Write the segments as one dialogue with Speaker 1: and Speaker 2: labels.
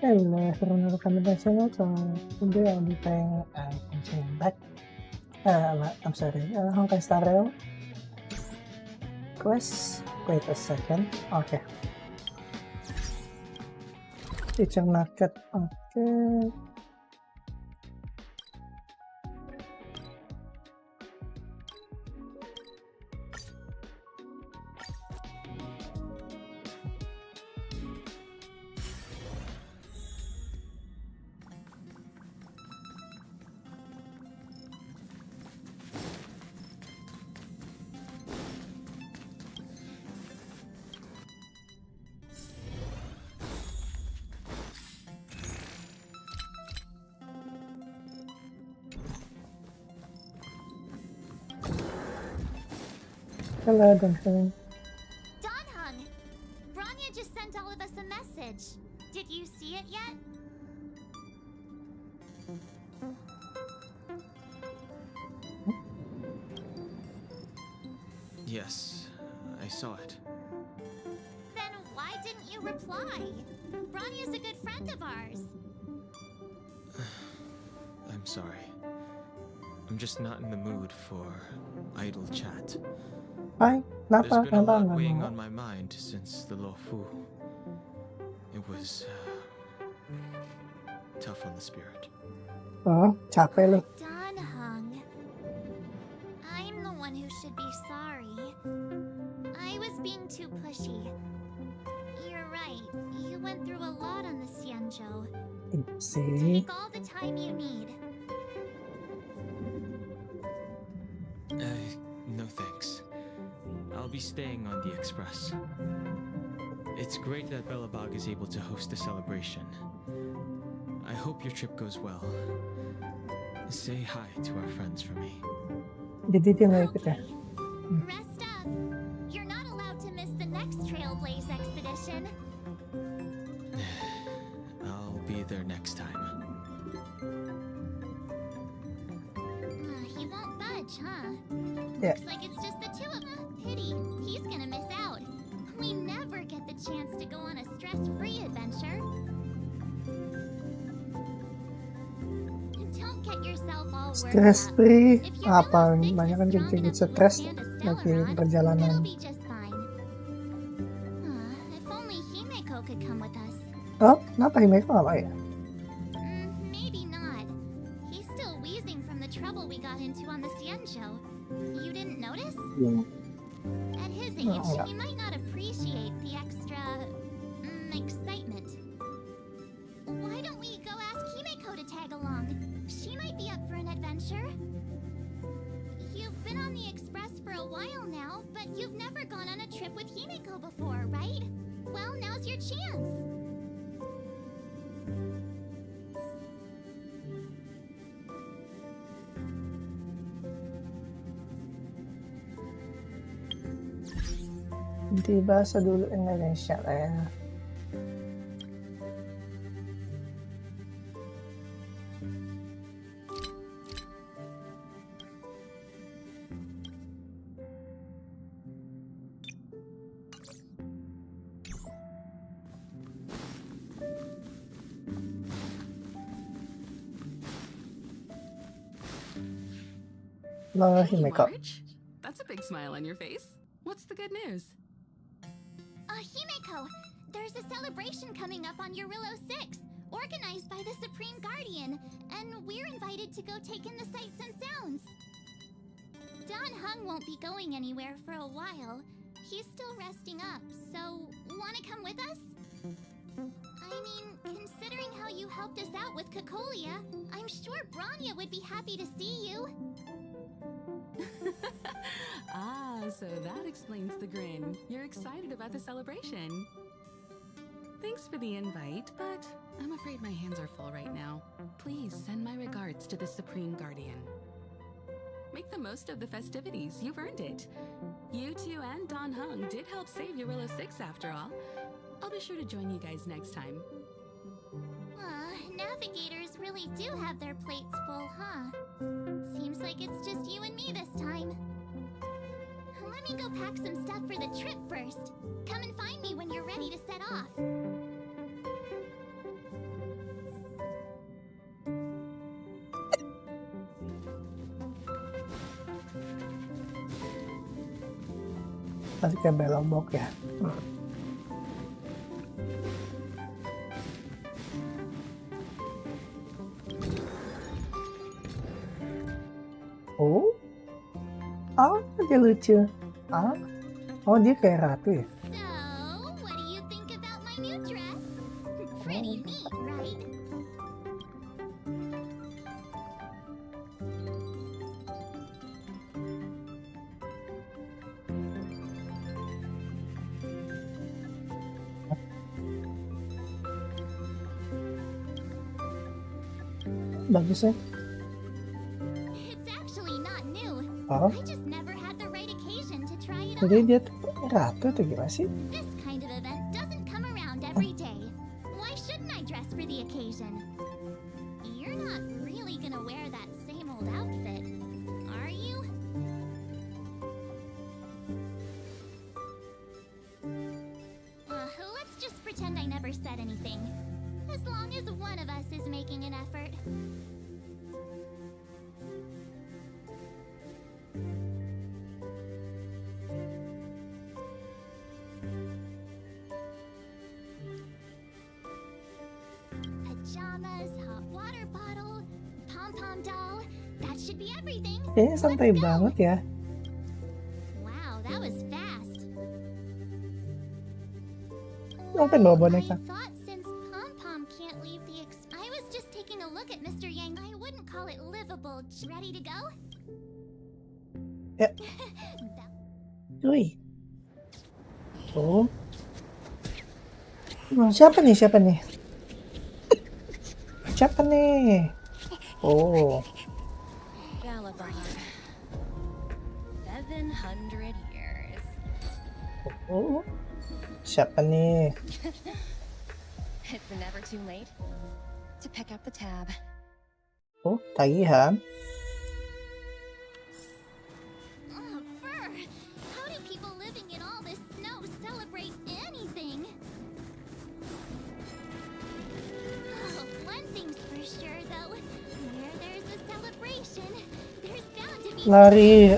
Speaker 1: For una recommendation, so today I'll be playing Chain Back. I'm sorry, Honkai Star Rail Quest. Wait a second. Okay. Teacher Market. Okay. Hello, Duncan.
Speaker 2: Donhung! Branya just sent all of us a message. Did you see it yet?
Speaker 3: Yes, I saw it.
Speaker 2: Then why didn't you reply? Branya's a good friend of ours.
Speaker 3: I'm sorry. I'm just not in the mood for idle chat.
Speaker 1: Hi,
Speaker 3: There's
Speaker 1: napa?
Speaker 3: been a lot
Speaker 1: Napa?
Speaker 3: weighing on my mind since the Lofu. It was tough on the spirit.
Speaker 1: Oh, capek lu.
Speaker 2: Donhung. I'm the one who should be sorry. I was being too pushy. You're right. You went through a lot on the Xianzhou.
Speaker 1: See?
Speaker 2: Take all the time you need.
Speaker 3: No thanks. I'll be staying on the Express. It's great that Belobog is able to host a celebration. I hope your trip goes well. Say hi to our friends for me.
Speaker 1: Jadi dia nggak ikut ya?
Speaker 2: Rest up. You're not allowed to miss the next Trailblaze expedition.
Speaker 3: I'll be there next time.
Speaker 2: He won't budge, huh?
Speaker 1: Yeah.
Speaker 2: Looks like it's just the two of them. Pity. He's gonna miss out. We never get the chance to go on a stress-free adventure. Don't get yourself all worked
Speaker 1: Stress
Speaker 2: up.
Speaker 1: free.
Speaker 2: If your
Speaker 1: Apa?
Speaker 2: Willow 6
Speaker 1: Banyak
Speaker 2: is
Speaker 1: kan
Speaker 2: strong
Speaker 1: jadi
Speaker 2: enough to
Speaker 1: stres
Speaker 2: withstand a
Speaker 1: lagi
Speaker 2: stellar run,
Speaker 1: perjalanan.
Speaker 2: it'll be just fine. If only Himeko could come with us.
Speaker 1: Oh, kenapa Himeko apa ya?
Speaker 2: Maybe not. He's still wheezing from the trouble we got into on the Xianzhou. You didn't notice? At his age,
Speaker 1: enggak.
Speaker 2: he might not appreciate the extra excitement. Why don't we go ask Himeko to tag along? She might be up for an adventure. You've been on the Express for a while now, but you've never gone on a trip with Himeko before, right? Well, now's your chance.
Speaker 1: Di bahasa dulu Indonesia lah ya. Halo
Speaker 4: Hey,
Speaker 1: Himeko.
Speaker 4: Marge. That's a big smile on your face. What's the good news?
Speaker 2: Himeko, there's a celebration coming up on Eurillo 6, organized by the Supreme Guardian, and we're invited to go take in the sights and sounds. Donhung won't be going anywhere for a while. He's still resting up, so wanna come with us? I mean, considering how you helped us out with Cocolia, I'm sure Branya would be happy to see you.
Speaker 4: So that explains the grin. You're excited about the celebration. Thanks for the invite, but I'm afraid my hands are full right now. Please send my regards to the Supreme Guardian. Make the most of the festivities. You've earned it. You two and Donhung did help save Eurillo 6 after all. I'll be sure to join you guys next time.
Speaker 2: Navigators really do have their plates full, huh? Seems like it's just you and me this time. Let me go pack some stuff for the trip first. Come and find me when you're ready to set off.
Speaker 1: Nanti kayak belobok ya. Oh, dia lucu. Oh dia kayak ratu ya.
Speaker 2: So, what do you think about my new dress? Pretty neat, right?
Speaker 1: Bagus ya.
Speaker 2: It's actually not new.
Speaker 1: Oh,
Speaker 2: I just never had the right occasion to try it
Speaker 1: jadi
Speaker 2: on.
Speaker 1: dia tuh ratu atau gimana sih?
Speaker 2: This kind of event doesn't come around every day. Why shouldn't I dress for the occasion? You're not really gonna wear that same old outfit, are you? Let's just pretend I never said anything. As long as one of us is making an effort. Pajamas, hot water bottle, pom-pom doll. That should be everything.
Speaker 1: Kayaknya santai
Speaker 2: Let's go.
Speaker 1: banget ya.
Speaker 2: Wow, that was fast.
Speaker 1: Ngapain bawa boneka?
Speaker 2: I thought since pom-pom can't leave the I was just taking a look at Mr. Yang. I wouldn't call it livable. Ready to go?
Speaker 1: Ya. Wih. Oh. Siapa nih? Siapa nih? Siapa nih? Oh.
Speaker 5: Galabard. 700 years.
Speaker 1: Oh. Siapa nih?
Speaker 5: It's never too late to pick up the tab.
Speaker 1: Oh, tagihan.
Speaker 2: Oh, brr. How do people living in all this snow celebrate anything? Oh, one thing's for sure, though. Where there's a celebration, there's bound to be...
Speaker 1: Lari.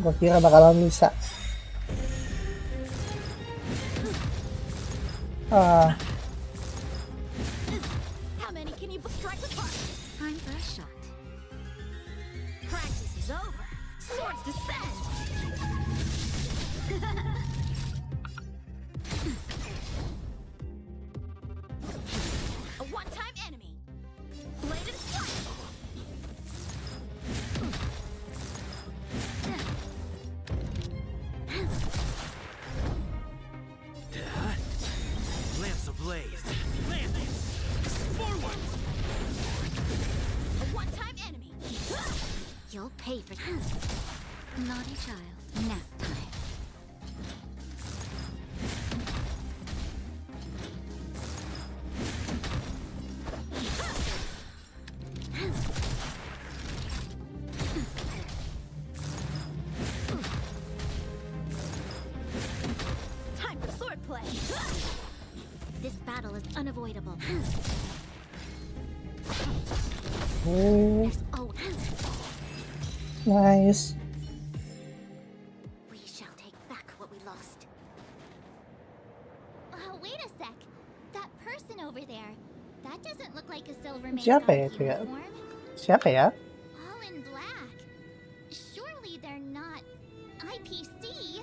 Speaker 1: Gua kira bakalan bisa.
Speaker 5: How many can you strike apart? Time for a shot. Practice is over. Swords descend. A one-time enemy. Bladed strike.
Speaker 6: Lamps ablaze. Forward!
Speaker 2: A one-time enemy. You'll pay for that. Naughty child. Nap time.
Speaker 5: Time for swordplay.
Speaker 2: This battle is unavoidable.
Speaker 1: Oh,
Speaker 2: Oh,
Speaker 1: nice.
Speaker 2: we shall take back what we lost. Wait a sec. That person over there. That doesn't look like a silver maid
Speaker 1: Siapa ya
Speaker 2: guard
Speaker 1: itu ya?
Speaker 2: uniform.
Speaker 1: Siapa ya?
Speaker 2: All in black. Surely they're not IPC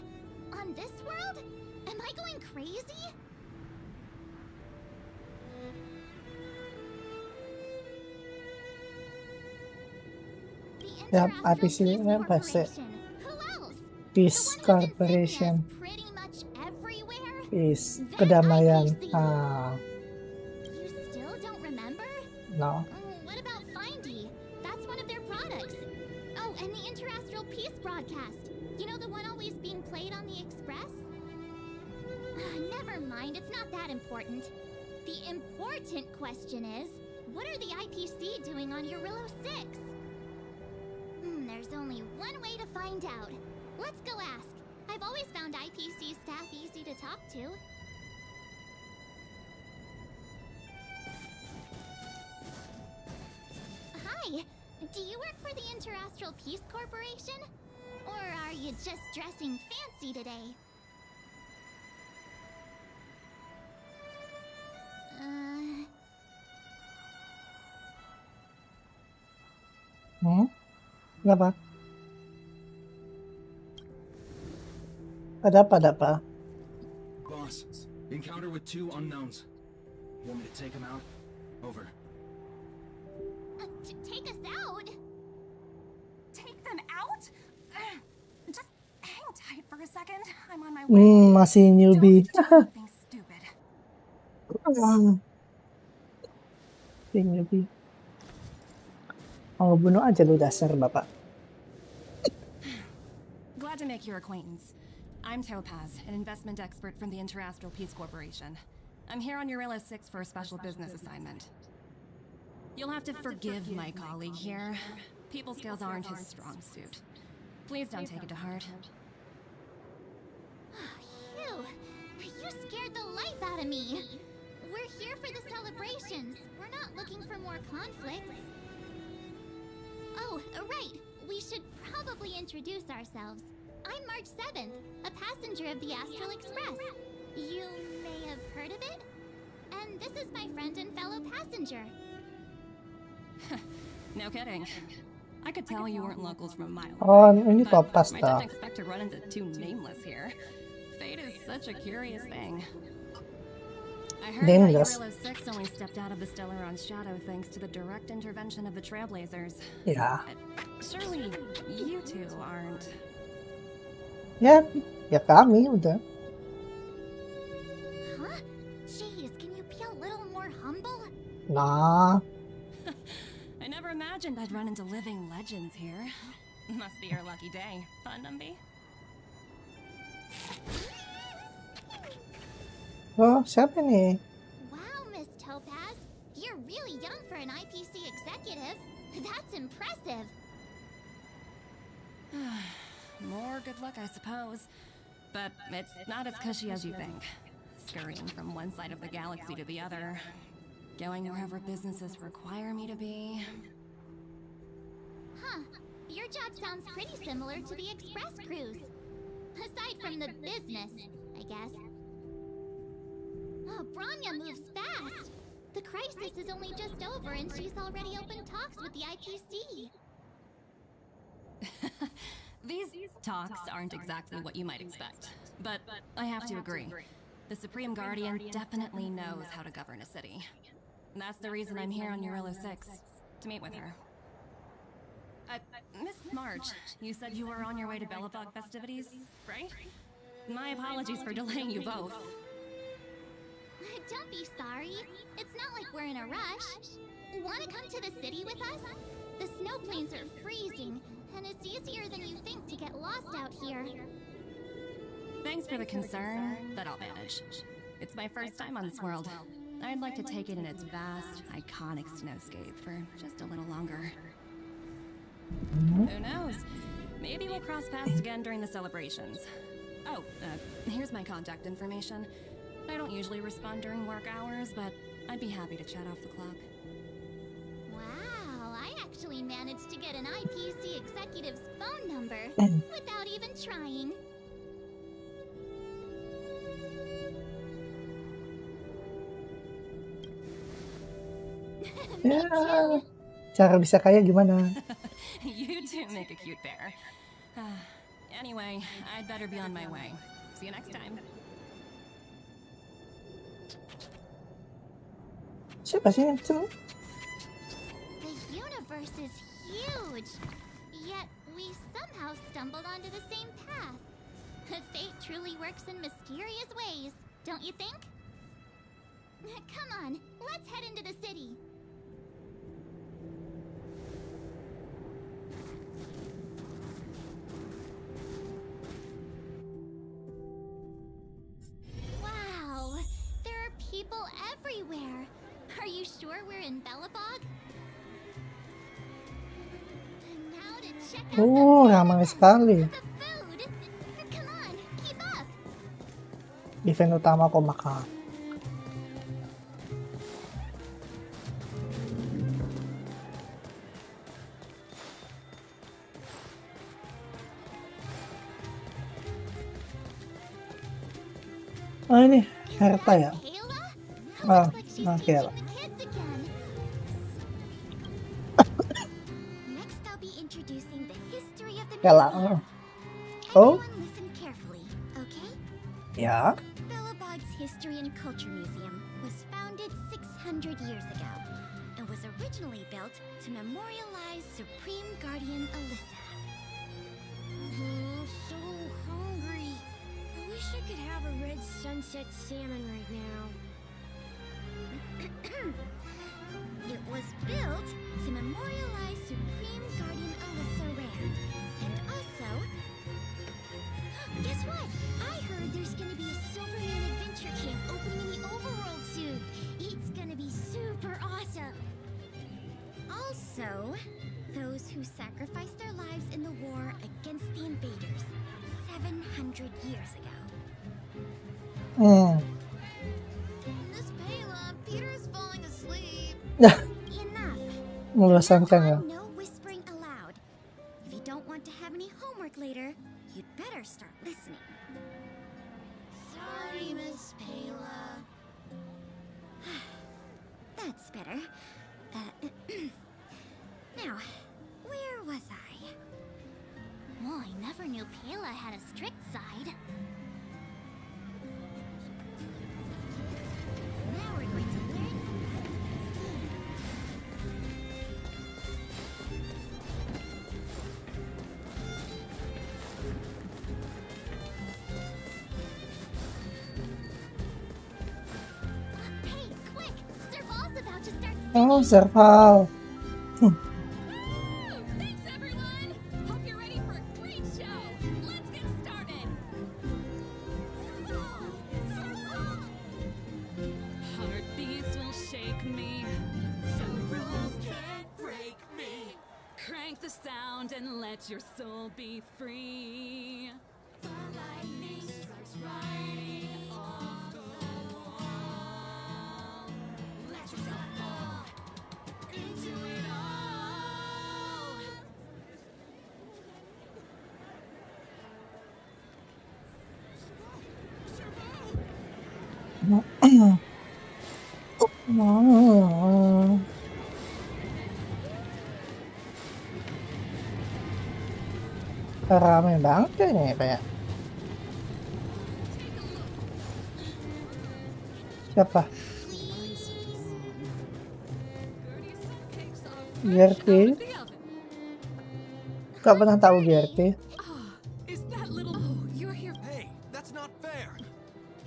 Speaker 2: on this world? Am I going crazy? The
Speaker 1: Yap,
Speaker 2: International
Speaker 1: IPC
Speaker 2: Peace
Speaker 1: nya pasti.
Speaker 2: Corporation. Who else?
Speaker 1: Peace
Speaker 2: The one who's
Speaker 1: Corporation.
Speaker 2: insignias pretty much everywhere?
Speaker 1: Peace.
Speaker 2: Then
Speaker 1: Kedamaian.
Speaker 2: IPC. You still don't remember?
Speaker 1: No.
Speaker 2: What about Findy? That's one of their products. Oh, and the Interastral Peace broadcast. You know the one always being played on the Express? Never mind, it's not that important. The important question is, what are the IPC doing on Eurillo 6? There's only one way to find out. Let's go ask. I've always found IPC staff easy to talk to. Hi, do you work for the Interastral Peace Corporation? Or are you just dressing fancy today?
Speaker 1: Kenapa? Ada apa?
Speaker 6: Boss, encounter with 2 unknowns. Want me to take them out? Over.
Speaker 2: Take us out?
Speaker 5: Take them out? Just hang tight for a second. I'm on my way.
Speaker 1: Masih newbie.
Speaker 5: Don't do anything stupid.
Speaker 1: Newbie. Mau bunuh aja lu dasar bapak.
Speaker 5: Glad to make your acquaintance. I'm Topaz, an investment expert from the Interastral Peace Corporation. I'm here on Eurilla 6 for a special business assignment. You'll have to forgive my colleague here. People skills aren't his strong suit. Please don't take it to heart.
Speaker 2: Phew! You scared the life out of me! We're here for the celebrations. We're not looking for more conflicts. Oh, right. We should probably introduce ourselves. I'm March 7th, a passenger of the Astral Express. You may have heard of it? And this is my friend and fellow passenger.
Speaker 5: No kidding. I could tell you weren't locals from a mile
Speaker 1: Oh,
Speaker 5: away.
Speaker 1: ini
Speaker 5: But
Speaker 1: Topaz
Speaker 5: I
Speaker 1: toh.
Speaker 5: didn't expect to run into 2 nameless here. Fate is such a curious thing. I heard that
Speaker 1: Nameless.
Speaker 5: Eurilla 6 only stepped out of the Stellaron's shadow thanks to the direct intervention of the Trailblazers.
Speaker 1: Ya.
Speaker 5: Surely you two aren't.
Speaker 1: Ya kami udah.
Speaker 2: Huh? Jeez, can you be a little more humble?
Speaker 1: Nah.
Speaker 5: I never imagined I'd run into living legends here. Must be your lucky day, fun Numby?
Speaker 1: Oh, siapa nih?
Speaker 2: Wow, Miss Topaz. You're really young for an IPC executive. That's impressive.
Speaker 5: More good luck, I suppose. But it's not as cushy as you think. Scurrying from one side of the galaxy to the other. Going wherever businesses require me to be.
Speaker 2: Huh. Your job sounds pretty similar to the express cruise. Aside from the business, I guess. Oh, Branya moves fast. The crisis is only just over and she's already opened talks with the IPC.
Speaker 5: These talks aren't exactly what you might expect. But I have to agree. The Supreme Guardian definitely knows how to govern a city. And that's the reason I'm here on Eurilla 6, to meet with her. Miss March, you said you were on your way to Belobog festivities, right? My apologies for delaying you both.
Speaker 2: Don't be sorry. It's not like we're in a rush. Want to come to the city with us? The snow plains are freezing, and it's easier than you think to get lost out here.
Speaker 5: Thanks for the concern, but I'll manage. It's my first time on this world. I'd like to take it in its vast, iconic snowscape for just a little longer. Who knows? Maybe we'll cross paths again during the celebrations. Oh, here's my contact information. I don't usually respond during work hours, but I'd be happy to chat off the clock.
Speaker 2: Wow, I actually managed to get an IPC executive's phone number without even trying. Me too.
Speaker 1: Cara bisa kaya gimana?
Speaker 5: You two make a cute pair. Anyway, I'd better be on my way. See you next time.
Speaker 1: Siapa sih itu?
Speaker 2: The universe is huge, yet we somehow stumbled onto the same path. Fate truly works in mysterious ways, don't you think? Come on, let's head into the city. Wow, there are people everywhere. Are you sure we're in Belobog? And now to check out
Speaker 1: Oh,
Speaker 2: the
Speaker 1: ramai sekali.
Speaker 2: the food. Come on, keep up.
Speaker 1: Event utama ko makan. Oh ini
Speaker 2: Is
Speaker 1: Herta
Speaker 2: that
Speaker 1: ya?
Speaker 2: Kayla?
Speaker 1: Oh,
Speaker 2: Looks like she's
Speaker 1: nah,
Speaker 2: teaching
Speaker 1: Kayla.
Speaker 2: the kids again. Next, I'll be introducing the history of the
Speaker 1: Kayla.
Speaker 2: museum.
Speaker 1: Oh,
Speaker 2: Everyone listen carefully, okay?
Speaker 1: ya.
Speaker 2: Bellabog's History and Culture Museum was founded 600 years ago and was originally built to memorialize Supreme Guardian Alyssa.
Speaker 7: So hungry. I wish I could have a red sunset salmon right now.
Speaker 2: It was built to memorialize Supreme Guardian Alyssa Rand, and also...
Speaker 7: Guess what? I heard there's gonna be a Silverman adventure camp opening in the overworld soon. It's gonna be super awesome.
Speaker 2: Also, those who sacrificed their lives in the war against the invaders 700 years ago. Miss Payla, Peter's falling asleep. Enough.
Speaker 1: Melesatkan ya.
Speaker 2: No whispering aloud. If you don't want to have any homework later, you'd better start listening.
Speaker 7: Sorry, Miss Payla.
Speaker 2: That's better. Now, where was I? Well, I never knew Payla had a strict side. Now we're going to learn about the museum. Hey, quick! Sir Ball's about to start singing.
Speaker 1: Oh, Serval.
Speaker 5: Thanks, everyone! Hope you're ready for a great show! Let's get started! Heartbeats will shake me. Some rules can't break me. Crank the sound and let your soul be free. The lightning strikes right off the wall. Let yourself fall into it all.
Speaker 1: Rame banget kayaknya ya, kayak. Siapa? Gertie? Gak pernah tahu Gertie.
Speaker 4: Is that little... Oh, you're here.
Speaker 6: Hey, that's not fair.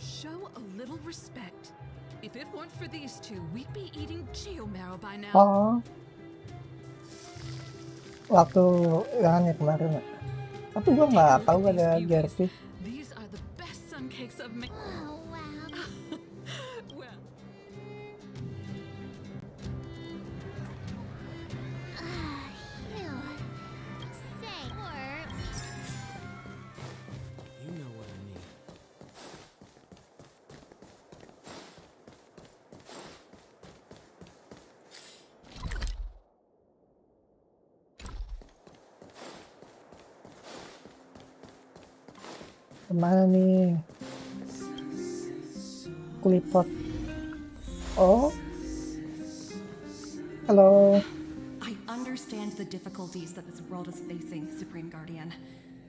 Speaker 4: Show a little respect. If it weren't for these two, we'd be eating geomarrow by now.
Speaker 1: Oh. Waktu yang kemarin. Tapi gua nggak tahu ada Gertie.
Speaker 4: These are the best sun cakes I've made.
Speaker 2: Oh, wow.
Speaker 4: Well,
Speaker 2: Phew. Say, or...
Speaker 3: You know what I mean.
Speaker 1: Kemana nih? Klipot. Oh. Halo.
Speaker 5: I understand the difficulties that this world is facing, Supreme Guardian.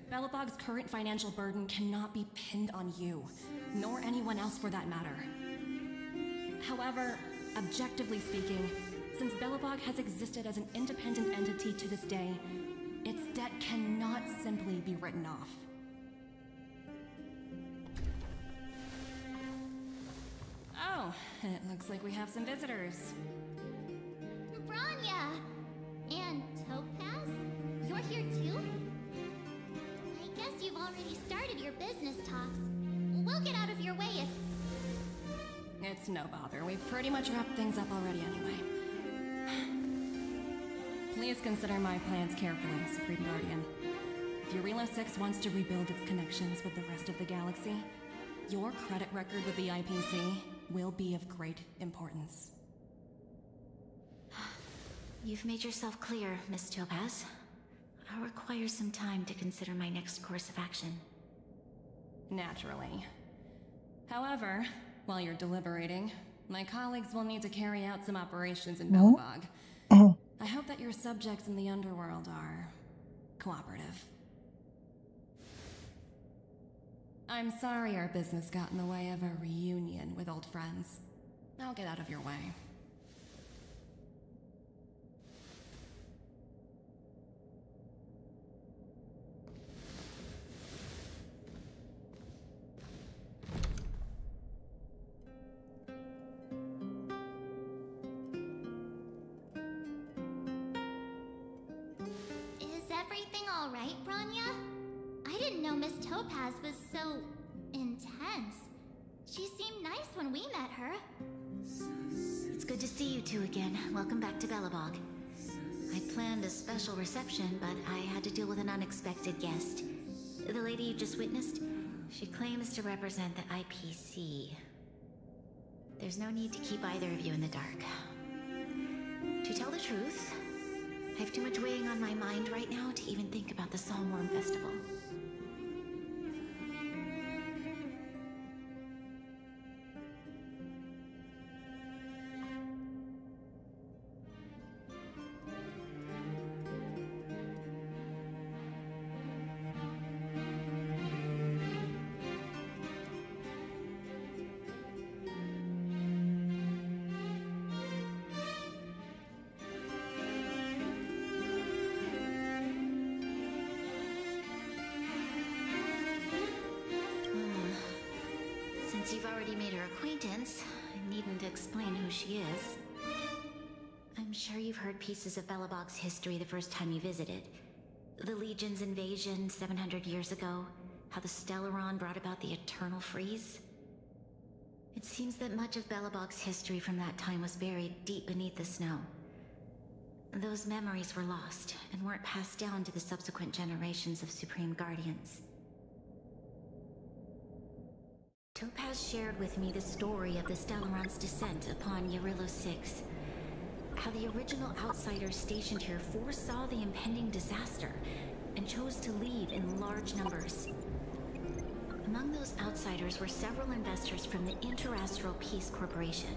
Speaker 5: Belobog's current financial burden cannot be pinned on you, nor anyone else for that matter. However, objectively speaking, since Belobog has existed as an independent entity to this day, its debt cannot simply be written off. Oh, it looks like we have some visitors.
Speaker 2: Branya! And Topaz? You're here too? I guess you've already started your business talks. We'll get out of your way if...
Speaker 5: It's no bother. We've pretty much wrapped things up already anyway. Please consider my plans carefully, Supreme Guardian. If Eurilo 6 wants to rebuild its connections with the rest of the galaxy, your credit record with the IPC will be of great importance.
Speaker 8: You've made yourself clear, Miss Topaz. I'll require some time to consider my next course of action.
Speaker 5: Naturally. However, while you're deliberating, my colleagues will need to carry out some operations in Belobog. I hope that your subjects in the underworld are cooperative. I'm sorry our business got in the way of a reunion with old friends. I'll get out of your way.
Speaker 2: Is everything all right, Branya? I didn't know Miss Topaz was so intense. She seemed nice when we met her.
Speaker 8: It's good to see you two again. Welcome back to Belobog. I planned a special reception, but I had to deal with an unexpected guest. The lady you just witnessed, she claims to represent the IPC. There's no need to keep either of you in the dark. To tell the truth, I have too much weighing on my mind right now to even think about the Saltworm Festival. Since you've already made her acquaintance, I needn't explain who she is. I'm sure you've heard pieces of Belobog's history the first time you visited. The Legion's invasion 700 years ago, how the Stellaron brought about the Eternal Freeze. It seems that much of Belobog's history from that time was buried deep beneath the snow. Those memories were lost and weren't passed down to the subsequent generations of Supreme Guardians. Topaz shared with me the story of the Stellaron's descent upon Yarilo 6. How the original outsiders stationed here foresaw the impending disaster and chose to leave in large numbers. Among those outsiders were several investors from the Interastral Peace Corporation.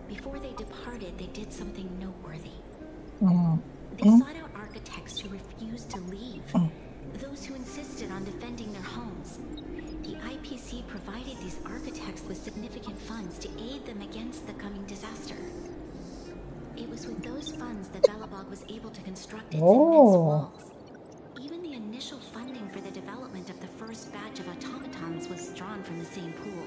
Speaker 8: Before they departed, they did something noteworthy. They sought out architects who refused to leave, those who insisted on defending their homes. The IPC provided these architects with significant funds to aid them against the coming disaster. It was with those funds that Belobog was able to construct its immense walls. Even the initial funding for the development of the first batch of automatons was drawn from the same pool.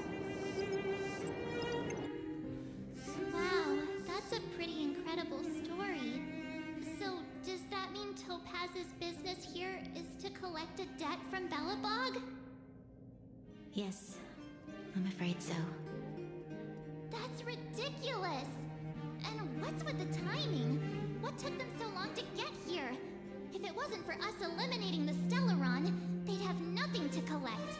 Speaker 2: Wow, that's a pretty incredible story. So, does that mean Topaz's business here is to collect a debt from Belobog?
Speaker 8: Yes, I'm afraid so.
Speaker 2: That's ridiculous! And what's with the timing? What took them so long to get here? If it wasn't for us eliminating the Stellaron, they'd have nothing to collect.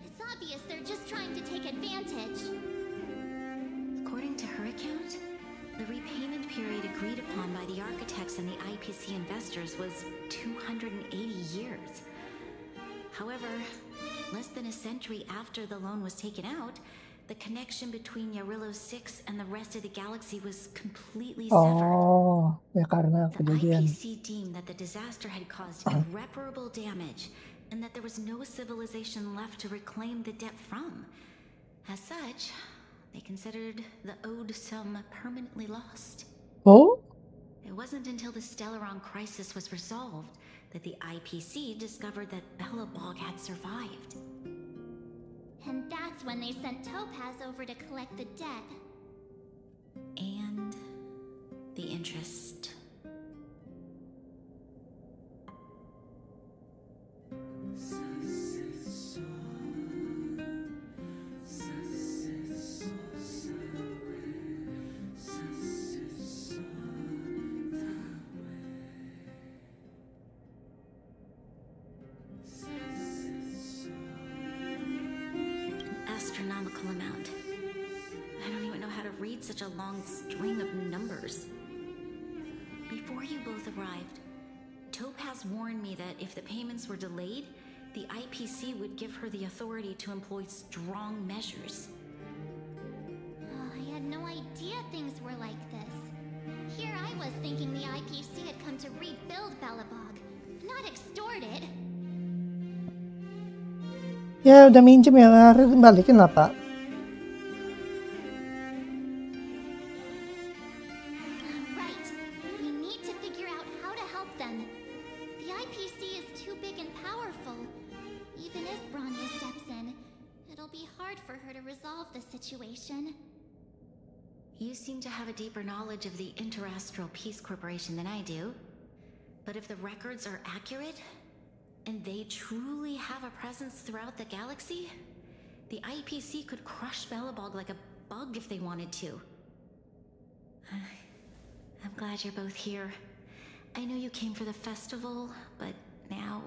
Speaker 2: It's obvious they're just trying to take advantage.
Speaker 8: According to her account, the repayment period agreed upon by the architects and the IPC investors was 280 years. However, less than a century after the loan was taken out, the connection between Yarilo 6 and the rest of the galaxy was completely severed.
Speaker 1: Oh, ya karena
Speaker 8: The
Speaker 1: kejadian.
Speaker 8: IPC deemed that the disaster had caused irreparable damage and that there was no civilization left to reclaim the debt from. As such, they considered the owed sum permanently lost.
Speaker 1: Oh,
Speaker 8: It wasn't until the Stellaron crisis was resolved that the IPC discovered that Belobog had survived.
Speaker 2: And that's when they sent Topaz over to collect the debt.
Speaker 8: And the interest. Astronomical amount. I don't even know how to read such a long string of numbers. Before you both arrived, Topaz warned me that if the payments were delayed, the IPC would give her the authority to employ strong measures.
Speaker 2: Oh, I had no idea things were like this. Here I was thinking the IPC had come to rebuild Belobog, not extort it.
Speaker 1: Ya udah minjem ya, balikin lah Pak.
Speaker 2: Right. We need to figure out how to help them. The IPC is too big and powerful. Even if Bronya steps in, it'll be hard for her to resolve the situation.
Speaker 8: You seem to have a deeper knowledge of the Interastral Peace Corporation than I do. But if the records are accurate, and they truly have a presence throughout the galaxy, the IPC could crush Belobog like a bug if they wanted to. I'm glad you're both here. I know you came for the festival, but now...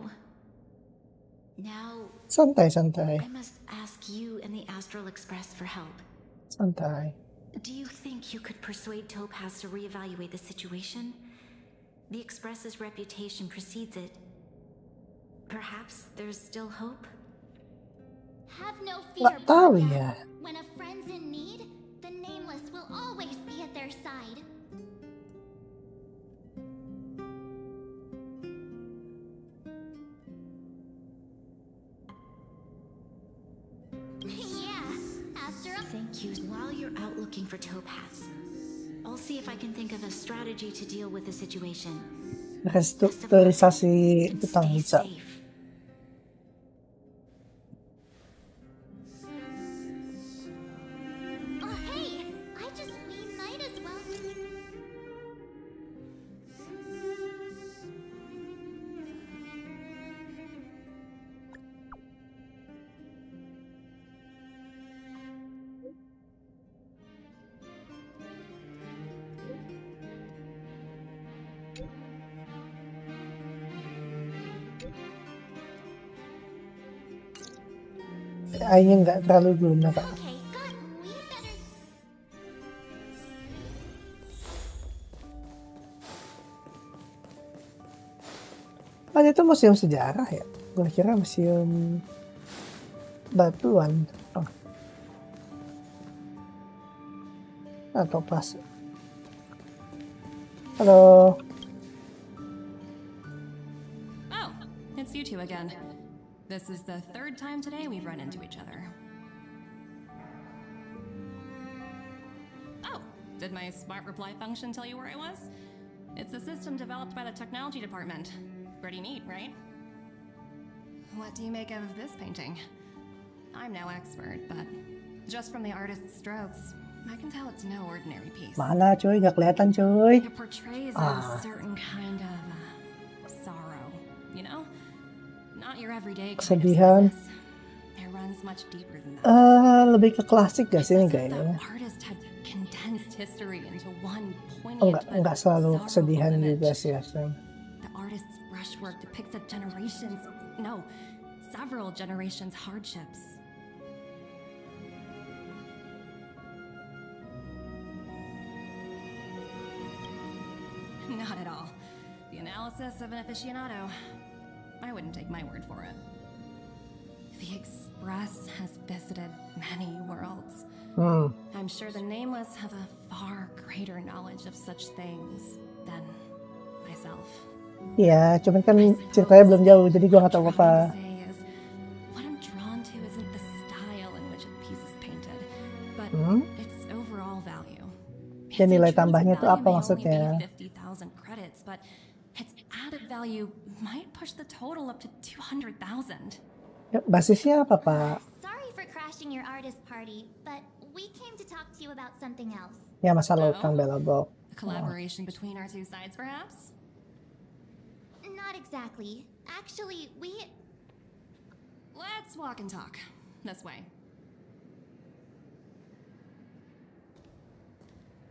Speaker 1: Santai.
Speaker 8: I must ask you and the Astral Express for help.
Speaker 1: Santai.
Speaker 8: Do you think you could persuade Topaz to reevaluate the situation? The Express's reputation precedes it. Perhaps there's still hope?
Speaker 2: Have no fear,
Speaker 1: tahu
Speaker 2: Bronya.
Speaker 1: ya.
Speaker 2: When a friend's in need, the Nameless will always be at their side. Yeah, after all.
Speaker 8: Thank you. While you're out looking for Topaz, I'll see if I can think of a strategy to deal with the situation.
Speaker 1: Restrukturisasi utang
Speaker 8: Stay
Speaker 1: bisa.
Speaker 8: safe.
Speaker 2: Oh, hey! We might as well.
Speaker 1: Ayahnya nggak terlalu guna Pak.
Speaker 2: Okay, God, we better.
Speaker 1: Ada itu museum sejarah ya? Gue kira museum batuan. Oh. Atau pas. Halo.
Speaker 5: Oh, it's you two again. This is the third time today we've run into each other. Oh, did my smart reply function tell you where I was? It's a system developed by the technology department. Pretty neat, right? What do you make of this painting? I'm no expert, but just from the artist's strokes, I can tell it's no ordinary piece.
Speaker 1: Mana cuy, gak kelihatan cuy.
Speaker 5: It portrays a certain kind of sorrow, you know? Not your everyday kind of
Speaker 1: Kesedihan.
Speaker 5: sadness. It runs much deeper than that.
Speaker 1: Lebih ke klasik gak
Speaker 5: It's
Speaker 1: sih ini
Speaker 5: as if
Speaker 1: kayaknya?
Speaker 5: the artist had condensed history into one poignant
Speaker 1: Enggak selalu
Speaker 5: but
Speaker 1: kesedihan
Speaker 5: sorrowful
Speaker 1: juga
Speaker 5: image.
Speaker 1: sih asli.
Speaker 5: The artist's brushwork depicts several generations' hardships. Not at all. The analysis of an aficionado. I wouldn't take my word for it. The Express has visited many worlds. I'm sure the Nameless have a far greater knowledge of such things than myself.
Speaker 1: Iya, cuman kan ceritanya belum jauh, jadi gua nggak tahu apa.
Speaker 5: What I'm drawn to isn't the style in which a piece is painted, but its overall value.
Speaker 1: Ya nilai tambahnya tuh apa maksudnya?
Speaker 5: 50,000 credits, but its added value might push the total up to 200,000.
Speaker 1: Ya, basisnya apa Pak?
Speaker 2: Sorry for crashing your artist party, but we came to talk to you about something else.
Speaker 1: Ya masalah utang Belobog.
Speaker 5: A collaboration between our two sides, perhaps?
Speaker 2: Not exactly. Actually,
Speaker 5: Let's walk and talk. This way.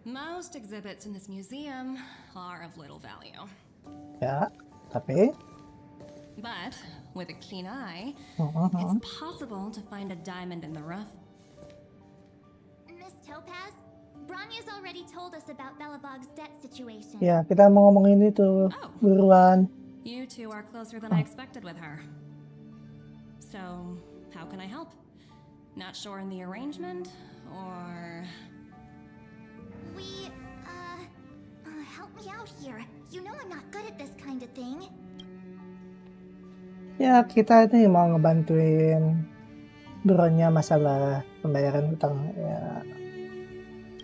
Speaker 5: Most exhibits in this museum are of little value.
Speaker 1: Ya, tapi
Speaker 5: But with a keen eye, it's possible to find a diamond in the rough.
Speaker 2: Miss Topaz, Bronya's already told us about Belobog's debt situation.
Speaker 1: ya kita mau ngomongin itu buruan.
Speaker 5: You two are closer than I expected with her. So, how can I help? Not sure in the arrangement, or...
Speaker 7: Help me out here. You know I'm not good at this kind of thing.
Speaker 1: Ya, kita ini mau ngebantuin bro-nya masalah pembayaran utang ya.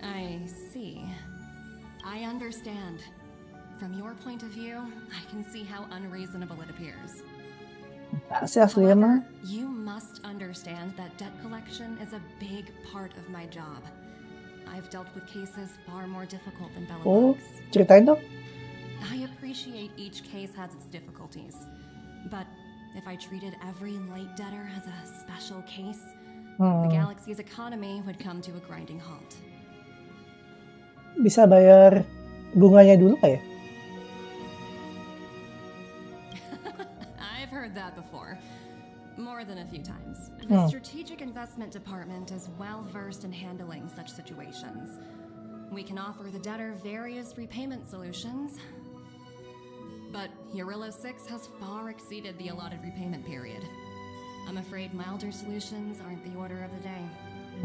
Speaker 5: I see. I understand. From your point of view, I can see how unreasonable it appears.
Speaker 1: Asli emang.
Speaker 5: You must understand that debt collection is a big part of my job. I've dealt with cases far more difficult than
Speaker 1: Oh,
Speaker 5: Bellabug's.
Speaker 1: ceritain dong.
Speaker 5: I appreciate each case has its difficulties, but if I treated every late debtor as a special case, the galaxy's economy would come to a grinding halt.
Speaker 1: Bisa bayar bunganya dulu kayak?
Speaker 5: I've heard that before. More than a few times. The Strategic Investment Department is well versed in handling such situations. We can offer the debtor various repayment solutions, but Eurillo 6 has far exceeded the allotted repayment period. I'm afraid milder solutions aren't the order of the day.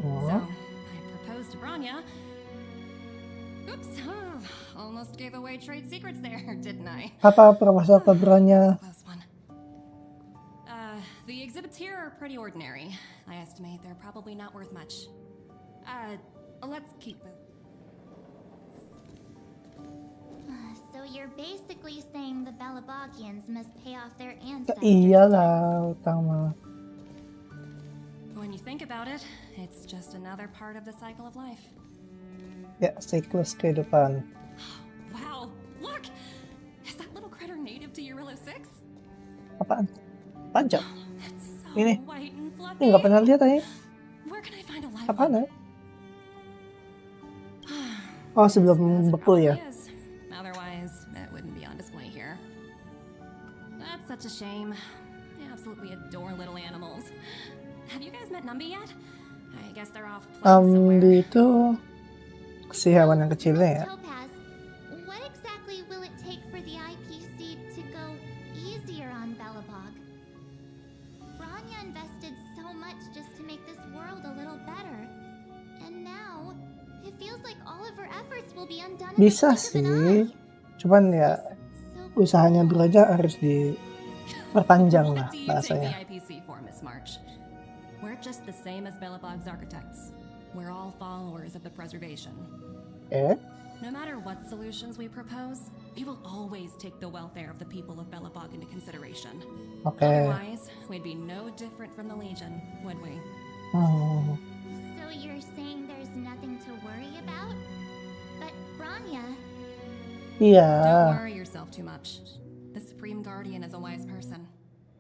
Speaker 5: So, I proposed to Branya. Oops, almost gave away trade secrets there, didn't I?
Speaker 1: Apa proposal ke bro-nya?
Speaker 5: Close one. The exhibits here are pretty ordinary. I estimate they're probably not worth much. Let's keep moving.
Speaker 7: So you're basically saying the Belabogians must pay off their ancestors.
Speaker 1: Iyalah, utang mah.
Speaker 5: When you think about it, it's just another part of the cycle of life.
Speaker 1: Ya, siklus kehidupan.
Speaker 5: Wow, look! Is that little critter native to Eurillo 6?
Speaker 1: Apaan? Panjang.
Speaker 5: It's so
Speaker 1: Ini.
Speaker 5: white and fluffy.
Speaker 1: Ini nggak pernah lihat aja.
Speaker 5: Where can I find a live
Speaker 1: Apaan
Speaker 5: one?
Speaker 1: ya? Oh, sebelum beku ya?
Speaker 5: Yes. Otherwise, it wouldn't be on display here. That's such a shame. I absolutely adore little animals. Have you guys met Numby yet? I guess they're off playing somewhere.
Speaker 1: Itu si hewan yang kecilnya ya.
Speaker 7: Topaz, what exactly will it take for the IPC to go easier on Belobog? Branya invested so much just to make this world a little better. And now, it feels like all of her efforts will be undone in the
Speaker 1: Bisa
Speaker 7: blink of an
Speaker 1: sih,
Speaker 7: eye.
Speaker 1: cuman ya
Speaker 7: So
Speaker 1: usahanya
Speaker 7: cool.
Speaker 1: bro aja harus diperpanjang lah
Speaker 5: What do you take
Speaker 1: bahasanya.
Speaker 5: the IPC for, Miss March? We're just the same as Belobog's architects. We're all followers of the preservation.
Speaker 1: No
Speaker 5: matter what solutions we propose, we will always take the welfare of the people of Belobog into consideration. Otherwise, we'd be no different from the Legion, would we?
Speaker 7: So you're saying there's nothing to worry about? But Branya,
Speaker 1: Iya.
Speaker 5: Don't worry yourself too much. The Supreme Guardian is a wise person.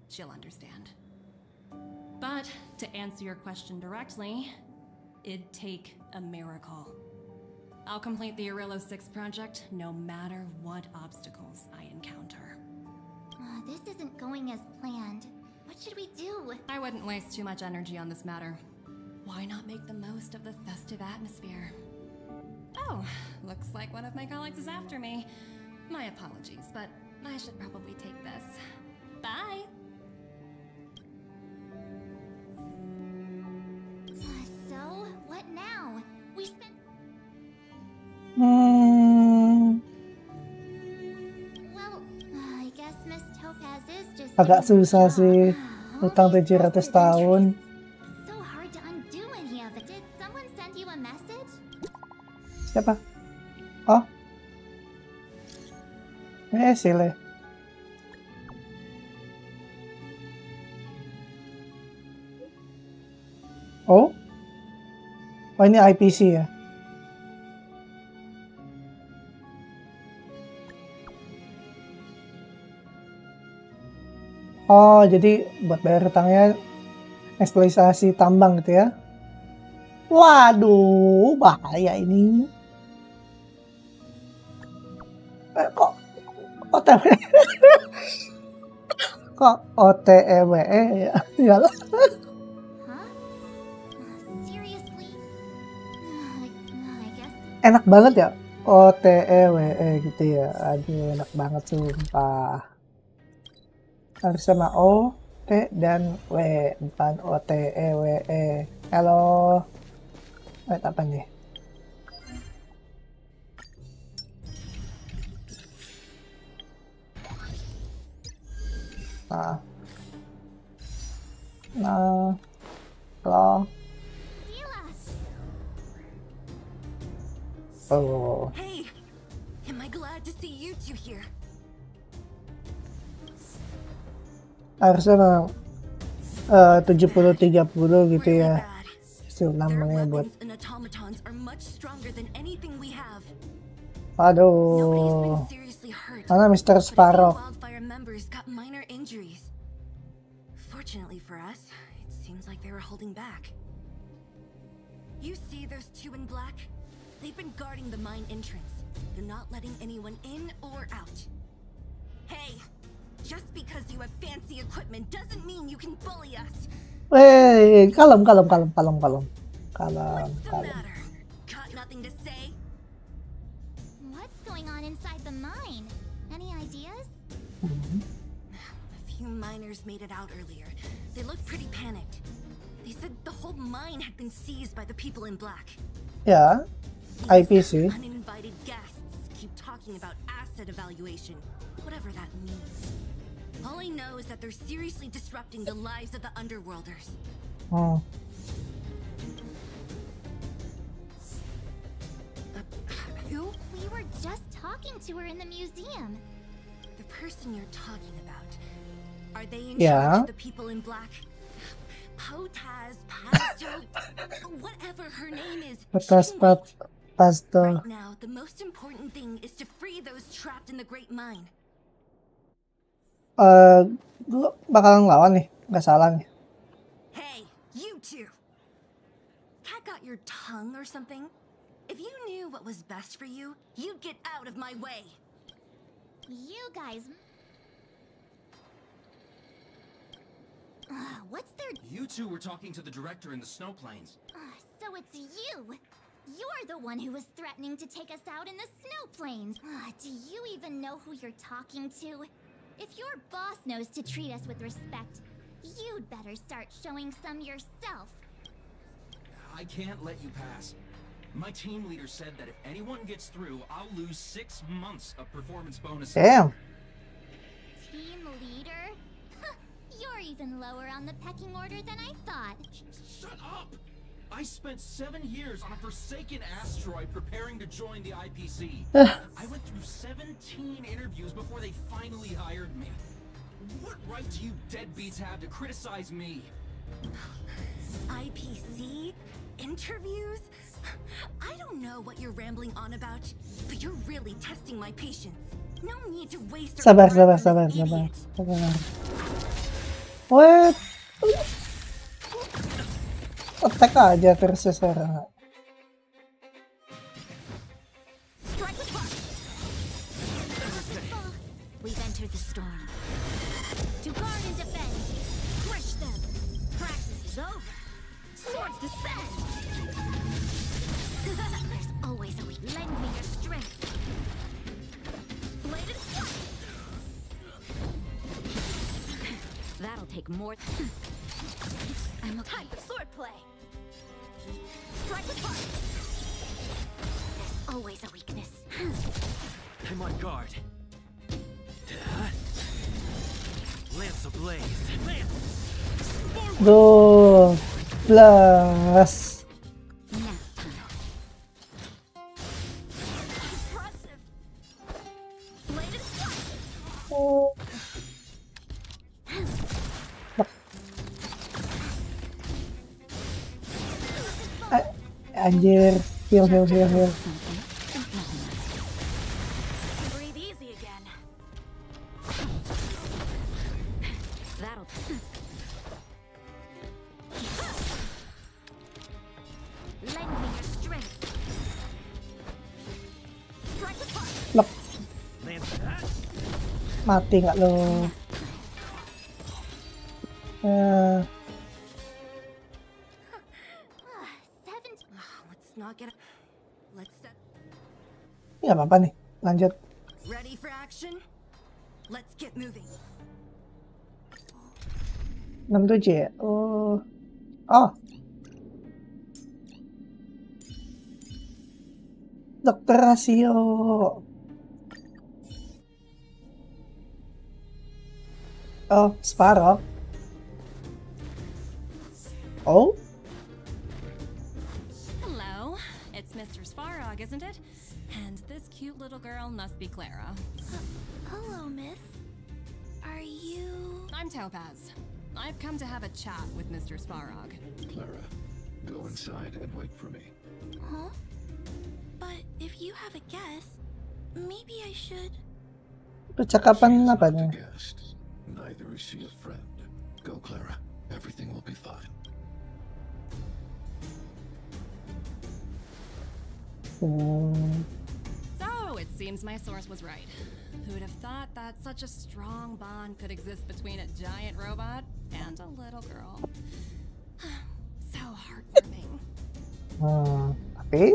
Speaker 5: She'll understand. But to answer your question directly, it'd take a miracle. I'll complete the Eurillo 6 project no matter what obstacles I encounter.
Speaker 7: this isn't going as planned. What should we do?
Speaker 5: I wouldn't waste too much energy on this matter. Why not make the most of the festive atmosphere? Oh, looks like one of my colleagues is after me. My apologies, but I should probably take this. Bye!
Speaker 7: So, what now? We spent... Well, I guess Miss Topaz is just...
Speaker 1: Agak
Speaker 7: doing her
Speaker 1: susah
Speaker 7: job.
Speaker 1: sih,
Speaker 7: All
Speaker 1: utang
Speaker 7: these
Speaker 1: 700
Speaker 7: vested
Speaker 1: tahun.
Speaker 7: interests. So hard to undo any of it. Did someone send you a message?
Speaker 1: Siapa? Oh. Sile. Oh? Oh, ini IPC ya? Oh, jadi buat bayar hutangnya eksploitasi tambang gitu ya? Waduh, bahaya ini. Kok OTW? Kok OTEWE ya? Iyalah.
Speaker 7: Huh? Seriously? I guess...
Speaker 1: Enak banget ya? OTEWE gitu ya. Aduh, enak banget sumpah. Harus sama O. T dan W, bukan OTEWE. Halo. Wait, apa nih? Nah. Halo. Oh.
Speaker 5: Hey, am I glad to see you two here?
Speaker 1: Harusnya memang 70-30 gitu ya. Still namanya buat. Aduh. Mana Mr. Sparrow?
Speaker 5: Fortunately for us, it seems like they were holding back. You see those two in black? They've been guarding the mine entrance. They're not letting anyone in or out. Hey, just because you have fancy equipment doesn't mean you can bully us.
Speaker 1: Hey, kalem.
Speaker 5: What's the matter? Got nothing to say?
Speaker 2: What's going on inside the mine? Any ideas?
Speaker 5: A few miners made it out earlier. They looked pretty panicked. They said the whole mine had been seized by the people in black.
Speaker 1: Ya, IPC.
Speaker 5: Uninvited guests keep talking about asset evaluation, whatever that means. All I know is that they're seriously disrupting the lives of the underworlders.
Speaker 2: Who? We were just talking to her in the museum.
Speaker 5: The person you're talking about, are they in charge of the people in black? Potaz, Pasto, whatever her name is.
Speaker 1: Pasto.
Speaker 5: Right now, the most important thing is to free those trapped in the Great Mine.
Speaker 1: Gue bakalan lawan nih, nggak salah nih.
Speaker 5: Hey, you two! Cat got your tongue or something? If you knew what was best for you, you'd get out of my way.
Speaker 2: You guys... what's their...
Speaker 6: You two were talking to the director in the snow plains.
Speaker 2: So it's you! You're the one who was threatening to take us out in the snow plains! Do you even know who you're talking to? If your boss knows to treat us with respect, you'd better start showing some yourself.
Speaker 6: I can't let you pass. My team leader said that if anyone gets through, I'll lose 6 months of performance bonuses.
Speaker 1: Damn.
Speaker 2: Team leader? You're even lower on the pecking order than I thought.
Speaker 6: Shut up! I spent 7 years on a forsaken asteroid preparing to join the IPC. I went through 17 interviews before they finally hired me. What right do you deadbeats have to criticize me?
Speaker 5: IPC? Interviews? I don't know what you're rambling on about, but you're really testing my patience. No need to waste
Speaker 1: Sabar. What? Attack aja terus sekarang.
Speaker 2: We've entered the storm. To guard and defend. Crush them. Practice is over. Swords descend. There's always a weak. Lend me your strength. Blade is flat. That'll take more. I'm okay. Time for swordplay. Strike apart. There's always a weakness.
Speaker 9: I'm on guard. Lance ablaze. Lance!
Speaker 1: Duh, plus.
Speaker 5: Impressive. Blade is flat.
Speaker 1: Anjir, heal.
Speaker 5: Breathe easy again.
Speaker 2: That'll. Lend me your strength.
Speaker 5: Strike apart.
Speaker 1: Lep,
Speaker 9: Lance that?
Speaker 1: mati nggak lo?
Speaker 5: Let's not get. Let's set.
Speaker 1: Ini nggak apa-apa nih, lanjut.
Speaker 5: Ready for action? Let's get moving.
Speaker 1: 6도지. 아! Dokterasio. Oh, Sparrow. Oh?
Speaker 5: Hello, it's Mr. Svarog, isn't it? And this cute little girl must be Clara.
Speaker 7: Hello, miss. Are you...
Speaker 5: I'm Topaz. I've come to have a chat with Mr. Svarog.
Speaker 10: Clara, go inside and wait for me.
Speaker 7: Huh? But if you have a guess, maybe I should...
Speaker 1: Percakapan
Speaker 10: She
Speaker 1: na
Speaker 10: is
Speaker 1: ba
Speaker 10: not
Speaker 1: niya?
Speaker 10: a guest. Neither is she a friend. Go, Clara. Everything will be fine.
Speaker 5: So, it seems my source was right. Who'd have thought that such a strong bond could exist between a giant robot and a little girl? So heartwarming.
Speaker 1: Okay.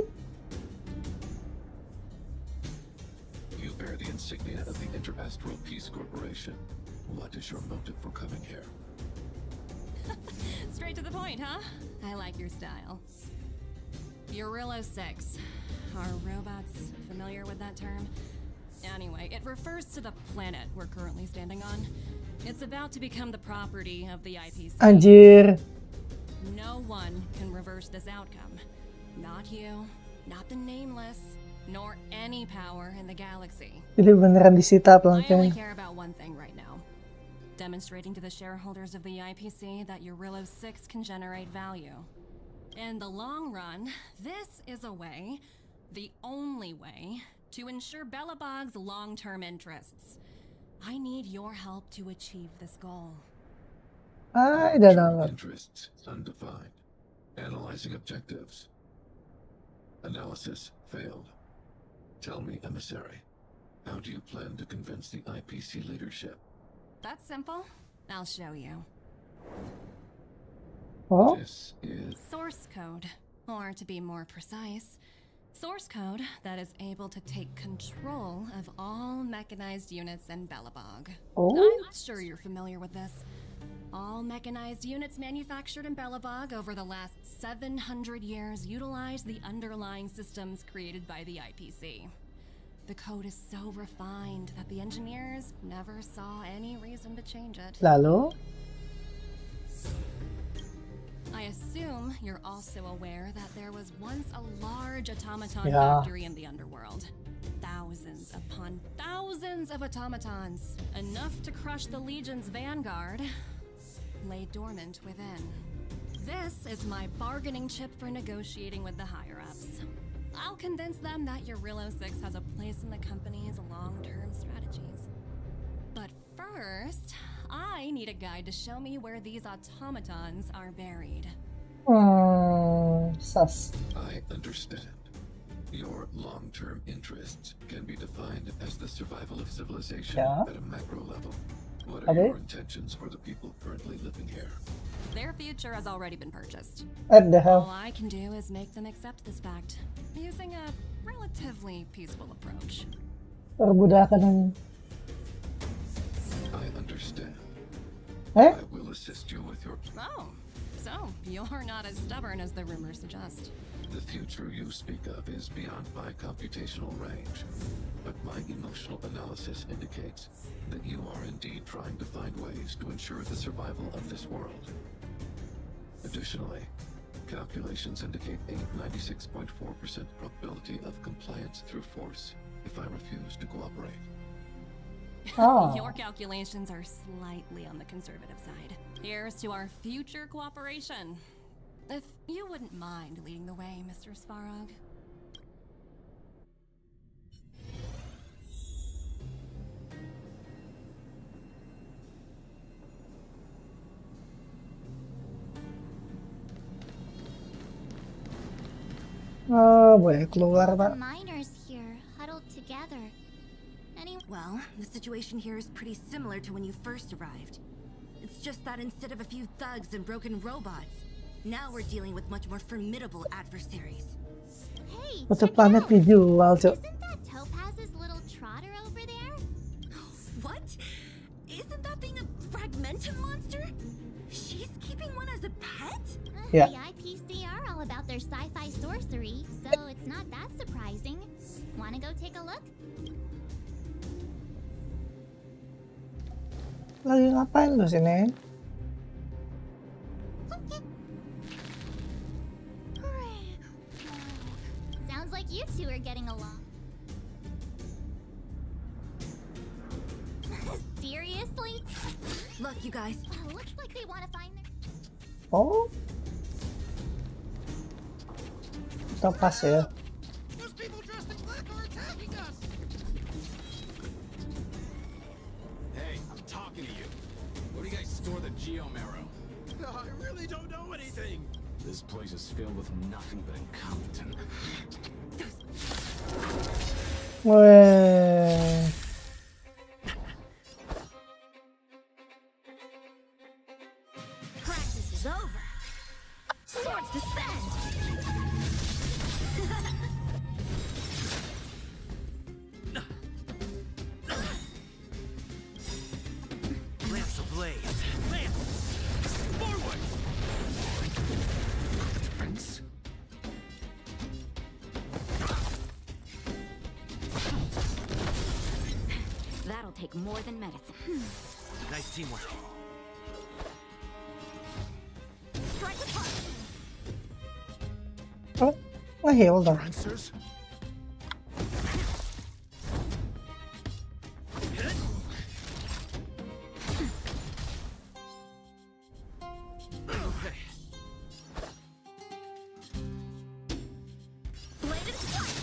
Speaker 10: You bear the insignia of the Interastral Peace Corporation. What is your motive for coming here?
Speaker 5: Straight to the point, huh? I like your style. Eurillo 6. Are robots familiar with that term? Anyway, it refers to the planet we're currently standing on. It's about to become the property of the IPC.
Speaker 1: Anjir.
Speaker 5: No one can reverse this outcome. Not you, not the Nameless, nor any power in the galaxy.
Speaker 1: Hindi beneran disita
Speaker 5: I
Speaker 1: pelan
Speaker 5: only
Speaker 1: kayo.
Speaker 5: care about one thing right now. Demonstrating to the shareholders of the IPC that Eurillo 6 can generate value. In the long run, this is a way, the only way, to ensure Belobog's long-term interests. I need your help to achieve this goal.
Speaker 1: Ay,
Speaker 10: Long-term
Speaker 1: dalawa.
Speaker 10: interests undefined. Analyzing objectives. Analysis failed. Tell me, emissary, how do you plan to convince the IPC leadership?
Speaker 5: That's simple. I'll show you.
Speaker 1: Oh?
Speaker 10: This is
Speaker 5: Source code, or to be more precise, source code that is able to take control of all mechanized units in Belobog.
Speaker 1: Oh?
Speaker 5: I'm sure you're familiar with this. All mechanized units manufactured in Belobog over the last 700 years utilize the underlying systems created by the IPC. The code is so refined that the engineers never saw any reason to change it.
Speaker 1: Lalo?
Speaker 5: I assume you're also aware that there was once a large automaton
Speaker 1: Yeah.
Speaker 5: factory in the underworld. Thousands upon thousands of automatons, enough to crush the Legion's vanguard, lay dormant within. This is my bargaining chip for negotiating with the higher-ups. I'll convince them that Eurillo 6 has a place in the company's long-term strategies. But first, I need a guide to show me where these automatons are buried.
Speaker 1: Sus.
Speaker 10: I understand. Your long-term interests can be defined as the survival of civilization
Speaker 1: Yeah.
Speaker 10: at a macro level. What are
Speaker 1: Okay.
Speaker 10: your intentions for the people currently living here?
Speaker 5: Their future has already been purchased.
Speaker 1: What the
Speaker 5: All
Speaker 1: hell?
Speaker 5: I can do is make them accept this fact, using a relatively peaceful approach.
Speaker 1: Perbudakan ng...
Speaker 10: I understand.
Speaker 1: Eh?
Speaker 10: I will assist you with your
Speaker 5: Oh, so you're not as stubborn as the rumors suggest.
Speaker 10: The future you speak of is beyond my computational range, but my emotional analysis indicates that you are indeed trying to find ways to ensure the survival of this world. Additionally, calculations indicate a 96.4% probability of compliance through force if I refuse to cooperate.
Speaker 1: Ah.
Speaker 5: Your calculations are slightly on the conservative side. Here's to our future cooperation. If you wouldn't mind leading the way, Mr. Svarog.
Speaker 1: Boleh keluar,
Speaker 7: The
Speaker 1: Pak.
Speaker 7: miners here huddled together.
Speaker 8: Well, the situation here is pretty similar to when you first arrived. It's just that instead of a few thugs and broken robots, now we're dealing with much more formidable adversaries.
Speaker 7: Hey,
Speaker 1: Satu
Speaker 7: check it
Speaker 1: planet
Speaker 7: out.
Speaker 1: dijual, Cok.
Speaker 7: Isn't that Topaz's little trotter over there?
Speaker 8: What? Isn't that thing a fragmentum monster?
Speaker 5: She's keeping one as a pet?
Speaker 1: Yeah.
Speaker 2: The IPC are all about their sci-fi sorcery, so it's not that surprising. Wanna go take a look?
Speaker 1: Lagi ngapain lu sini?
Speaker 2: Sounds like you two are getting along. Seriously?
Speaker 5: Look, you guys.
Speaker 2: Looks like they want to find their...
Speaker 1: Oh, kita pas ya.
Speaker 6: Those people dressed in black are attacking us! Hey, I'm talking to you. Where do you guys store the Geomarrow? I really don't know anything. This place is filled with nothing but incompetent.
Speaker 1: Weh.
Speaker 5: Practice is over. Swords descend.
Speaker 9: Lance ablaze. Lance! Forward!
Speaker 10: Prince?
Speaker 8: That'll take more than medicine.
Speaker 9: Nice teamwork.
Speaker 5: Strike apart.
Speaker 1: Oh, nge-heal dong.
Speaker 10: Answers?
Speaker 5: Blade is white.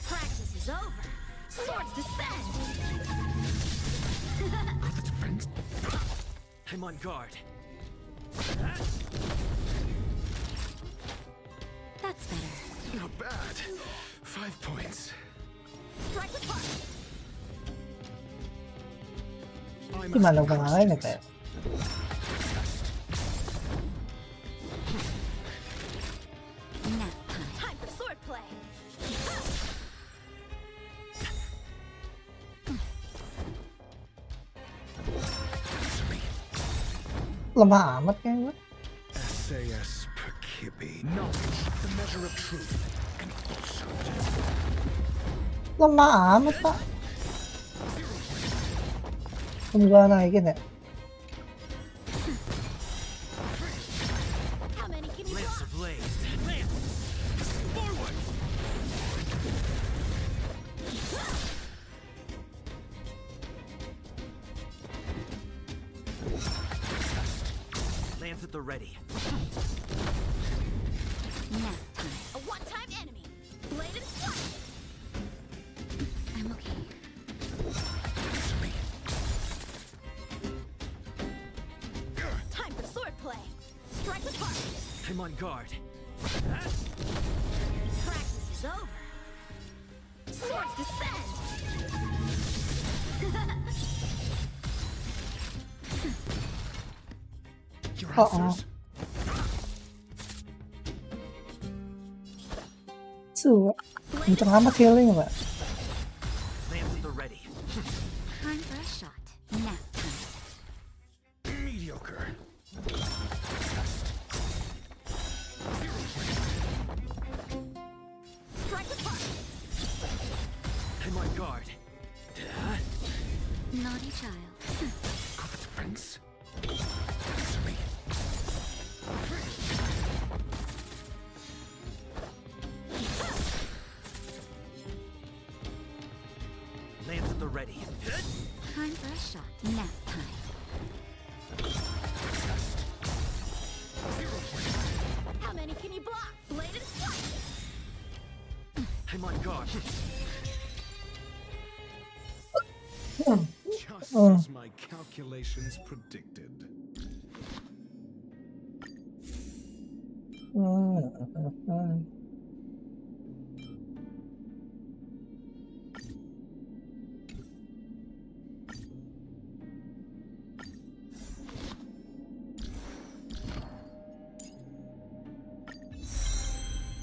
Speaker 5: Practice is over. Swords descend.
Speaker 10: Prince?
Speaker 9: I'm on guard.
Speaker 8: That's better.
Speaker 10: Not bad. 5 points.
Speaker 5: Strike apart.
Speaker 1: Gimana kemarin ya kayak?
Speaker 8: Nap time.
Speaker 5: Time for swordplay.
Speaker 1: Lemah amat kayaknya.
Speaker 10: SAS Perkibi. Knowledge, the measure of truth and falsehood.
Speaker 1: Lemah amat pak. Gua naikin ya.
Speaker 5: How many can you
Speaker 9: Lance
Speaker 5: block?
Speaker 9: ablaze. Lance! Forward! Lance at the ready.
Speaker 8: Nap time.
Speaker 5: A one-time enemy. Blade is white.
Speaker 8: I'm okay.
Speaker 5: Time for swordplay. Strike apart.
Speaker 9: I'm on guard.
Speaker 5: Practice is over. Swords descend.
Speaker 10: Your
Speaker 1: Uh-oh.
Speaker 10: answers?
Speaker 1: 2. Kenceng amat healing pak.
Speaker 9: Lance at the ready.
Speaker 8: Time for a shot. Nap time.
Speaker 10: Mediocre.
Speaker 5: Strike apart.
Speaker 9: I'm on guard.
Speaker 8: Naughty child.
Speaker 10: Prince?
Speaker 9: Lance at the ready.
Speaker 8: Time for a shot. Nap time.
Speaker 5: How many can you block? Blade is white.
Speaker 9: I'm on guard.
Speaker 11: Just as my calculations predicted.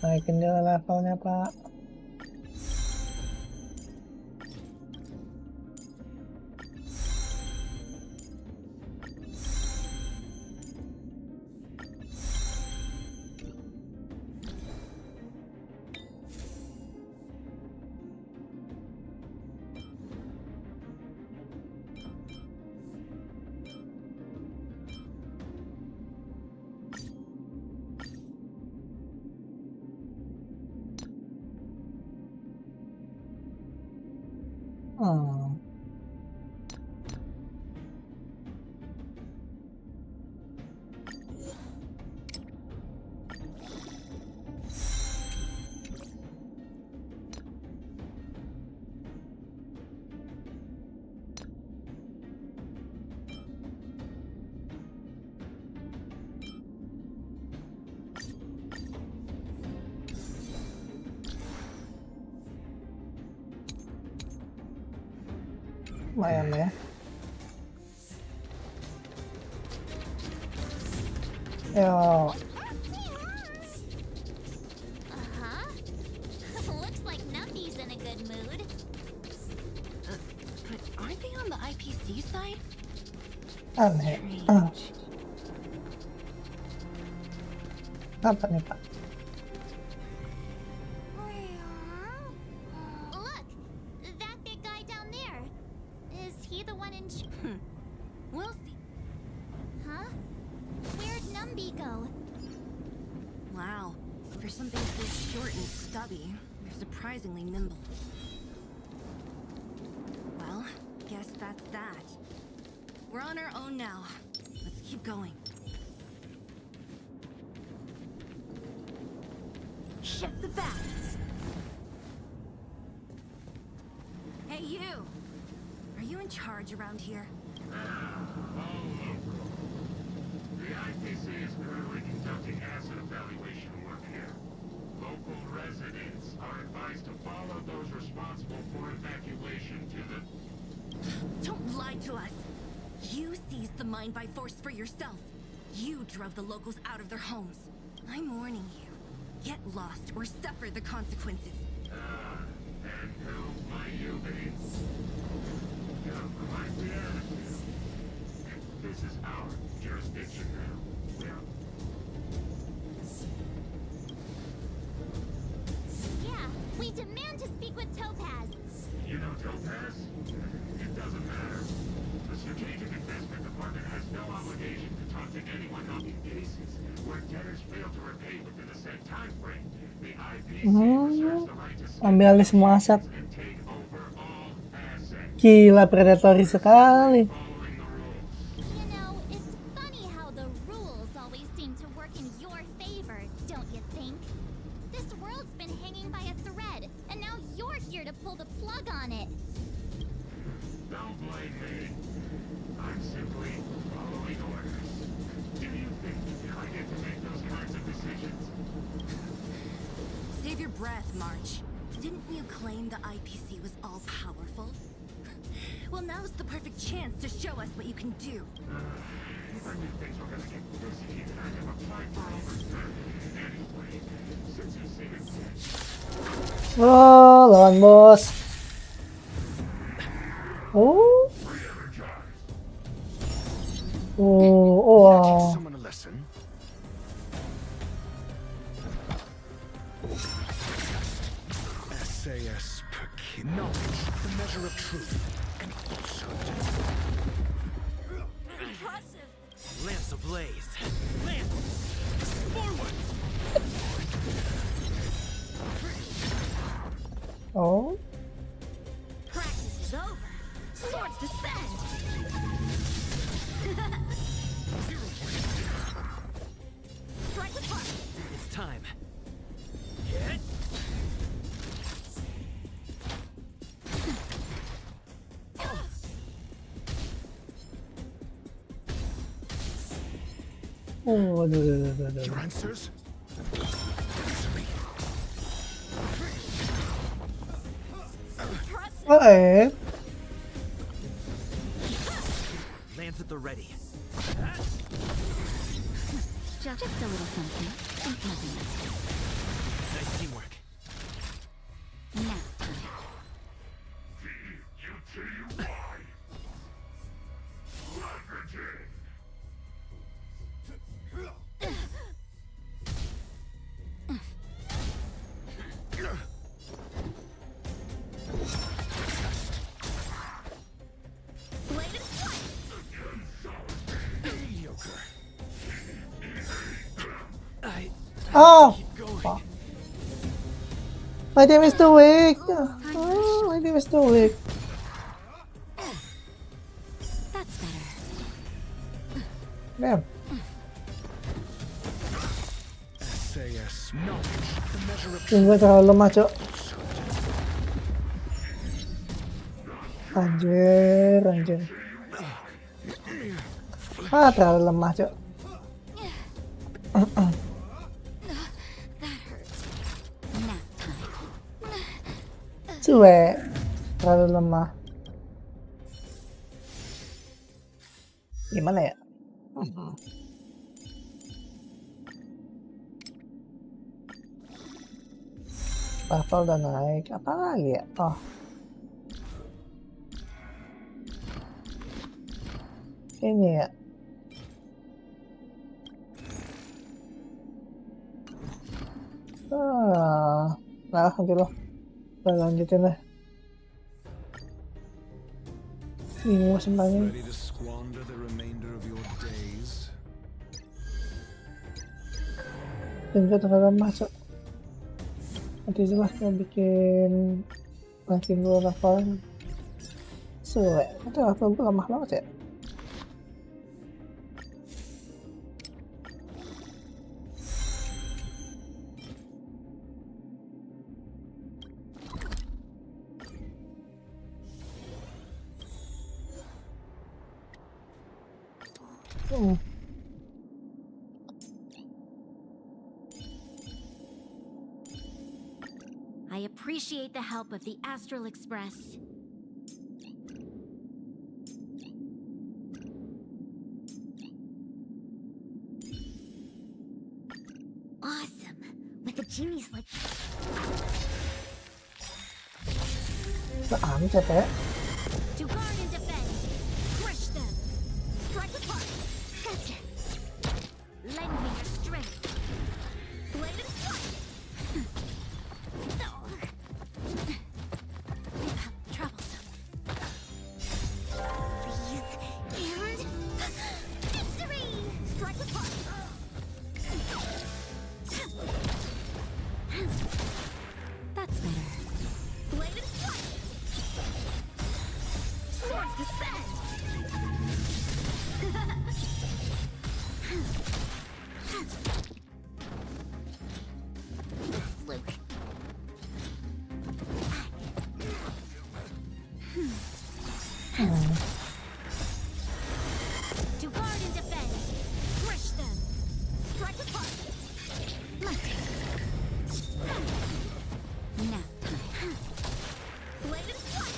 Speaker 1: Naikin dia levelnya pak. Hmm. Lumayan ya. Yo.
Speaker 2: Looks like Numpy's in a good mood.
Speaker 5: But aren't they on the IPC side?
Speaker 1: Aneh. Apa nih, Pak?
Speaker 2: Look, that big guy down there. Is he the one in?
Speaker 5: We'll see.
Speaker 2: Huh? Where'd Numby go?
Speaker 5: Wow, for something so short and stubby, they're surprisingly nimble. Well, guess that's that. We're on our own now. Let's keep going. Shift the balance. Hey, you! Are you in charge around here?
Speaker 10: The IPC is currently conducting asset evaluation work here. Local residents are advised to follow those responsible for evacuation to the...
Speaker 5: Don't lie to us! You seized the mine by force for yourself. You drove the locals out of their homes. I'm warning you. Get lost or suffer the consequences.
Speaker 10: And who might you be? Don't quite the attitude. This is our jurisdiction now.
Speaker 2: Yeah, we demand to speak with Topaz.
Speaker 10: You know Topaz? It doesn't matter. The Strategic Investment Department has no obligation to talk to anyone on in cases where debtors fail to repay within a set time frame. The IPC reserves the right to
Speaker 1: Ambil alih semua aset.
Speaker 10: and take over all assets.
Speaker 1: Gila, predatory sekali.
Speaker 10: Following the rules.
Speaker 2: You know, it's funny how the rules always seem to work in your favor, don't you think? This world's been hanging by a thread, and now you're here to pull the plug on it.
Speaker 10: Don't blame me. I'm simply following orders. Do you think I get to make those kinds of decisions?
Speaker 5: Save your breath, March. Didn't you claim the IPC was all-powerful? Well, now's the perfect chance to show us what you can do.
Speaker 10: If I knew things were gonna get this heated, I'd have applied for overtime. Anyway, since you seem intent.
Speaker 1: Oh, lawan bos. Oh. Oh, wow.
Speaker 11: Someone a lesson. SAS per kid. Knowledge, the measure of truth and falsehood.
Speaker 5: Impressive!
Speaker 9: Lance ablaze. Lance! Forward!
Speaker 1: Oh.
Speaker 5: Practice is over. Swords descend! Strike with heart!
Speaker 9: It's time. Hit!
Speaker 1: Oh, aduh.
Speaker 11: Your answers?
Speaker 5: Impressive!
Speaker 9: Lance at the ready.
Speaker 8: Just a little something. Nothing else.
Speaker 9: Nice teamwork.
Speaker 8: Now,
Speaker 10: G-U-T-Y. Leveraging.
Speaker 5: Blade and strike!
Speaker 11: Mediocre.
Speaker 1: Oh.
Speaker 9: Keep going.
Speaker 1: Fuck. My team is too weak. Oh, my team is too weak. Damn.
Speaker 11: SAS knowledge, the measure of
Speaker 1: Tim gue terlalu lemah, Cok. Anjir. Terlalu lemah, Cok. Cuek. Terlalu lemah. Gimana ya? Level udah naik. Apa lagi ya? Oh. Ini ya. Nah, nanti loh. Kita lanjutin lah. Bingung sebenarnya.
Speaker 11: ready to squander the remainder of your days.
Speaker 1: Tim gue terlalu masuk. Nanti jelas kita bikin dulu level. Suwe, itu level gue lemah banget ya.
Speaker 8: I appreciate the help of the Astral Express. Awesome. With the genies like...
Speaker 1: Ini capek.
Speaker 8: To guard and defend. Crush them. Strike apart. Gotcha. Lend me your strength. Blade and strike. Troublesome. Please. And... victory! Strike apart. That's better. Blade and strike. Swords descend. Luke. To guard and defend. Crush them. Strike apart. Nap time. Blade and strike.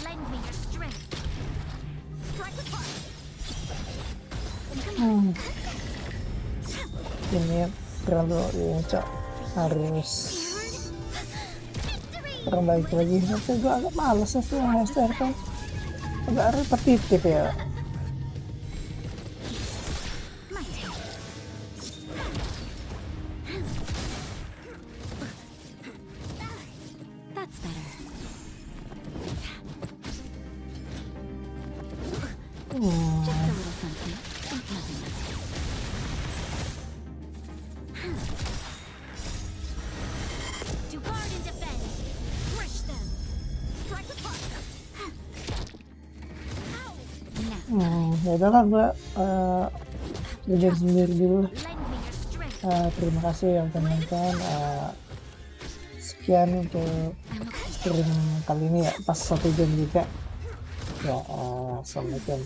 Speaker 8: Lend me your strength. Strike apart.
Speaker 1: Ini terlalu Cok. Harus perbaiki lagi. Tapi gue agak males sih yang master kan. Agak repetitif ya.
Speaker 8: That's better. Just a little something. Nothing else. To guard and defend. Crush them. Strike apart.
Speaker 1: Ya udahlah gue belajar sendiri dulu.
Speaker 8: Lend me your strength.
Speaker 1: Terima kasih yang menonton. Sekian untuk stream kali ini ya, pas 1 jam juga. Ya, assalamualaikum.